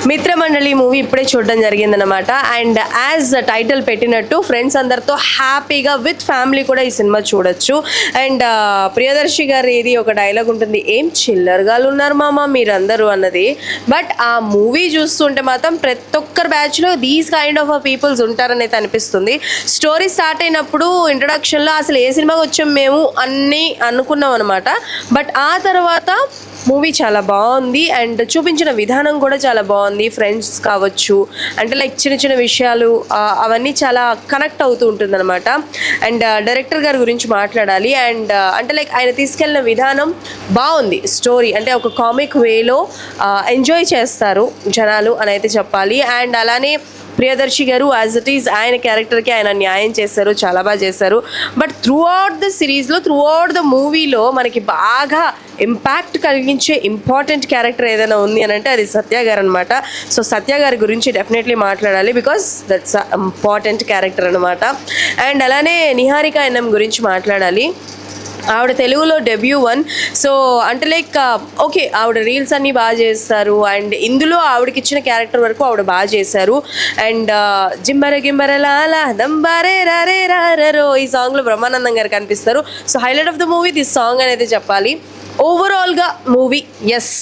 మిత్రమండలి movie ఇప్పుడే చూడడం జరిగిందనమాట. అండ్ యాజ్ టైటిల్ పెట్టినట్టు ఫ్రెండ్స్ అందరితో హ్యాపీగా విత్ ఫ్యామిలీ కూడా ఈ సినిమా చూడొచ్చు. అండ్ ప్రియదర్శి గారు ఇది ఒక డైలాగ్ ఉంటుంది, ఏం చిల్లరగాలు ఉన్నారు మామ మీరందరూ అన్నది. బట్ ఆ మూవీ చూస్తుంటే మాత్రం ప్రతి ఒక్కరి బ్యాచ్లో దీస్ కైండ్ ఆఫ్ పీపుల్స్ ఉంటారని అయితే అనిపిస్తుంది. స్టోరీ స్టార్ట్ అయినప్పుడు ఇంట్రడక్షన్లో అసలు ఏ సినిమాకి వచ్చాం మేము అన్నీ అనుకున్నాం అనమాట. బట్ ఆ తర్వాత మూవీ చాలా బాగుంది అండ్ చూపించిన విధానం కూడా చాలా బాగుంది. ఫ్రెండ్స్ కావచ్చు అంటే లైక్ చిన్న చిన్న విషయాలు అవన్నీ చాలా కనెక్ట్ అవుతూ ఉంటుంది అనమాట. అండ్ డైరెక్టర్ గారి గురించి మాట్లాడాలి. అండ్ అంటే లైక్ ఆయన తీసుకెళ్ళిన విధానం బాగుంది. స్టోరీ అంటే ఒక కామిక్ వేలో ఎంజాయ్ చేస్తారు జనాలు అని అయితే చెప్పాలి. అండ్ అలానే ప్రియదర్శి గారు యాజ్ ఇట్ ఈజ్ ఆయన క్యారెక్టర్కి ఆయన న్యాయం చేశారు, చాలా బాగా చేశారు. బట్ త్రూ అవుట్ ద సిరీస్లో త్రూ అవుట్ ద మూవీలో మనకి బాగా ఇంపాక్ట్ కలిగించే ఇంపార్టెంట్ క్యారెక్టర్ ఏదైనా ఉంది అని అంటే అది సత్య గారు అనమాట. సో సత్య గారి గురించి డెఫినెట్లీ మాట్లాడాలి బికాస్ దట్స్ ఇంపార్టెంట్ క్యారెక్టర్ అనమాట. అండ్ అలానే నిహారిక ఎన్ఎం గురించి మాట్లాడాలి. ఆవిడ తెలుగులో డెబ్యూ 1. సో అంటే లైక్ ఓకే ఆవిడ రీల్స్ అన్నీ బాగా చేస్తారు అండ్ ఇందులో ఆవిడకి ఇచ్చిన క్యారెక్టర్ వరకు ఆవిడ బాగా చేశారు. అండ్ జింబర గింబర లాలా దంబారే రారే రారో ఈ సాంగ్లో బ్రహ్మానందం గారు కనిపిస్తారు. So highlight of the movie this song అనేది చెప్పాలి. ఓవరాల్గా మూవీ ఎస్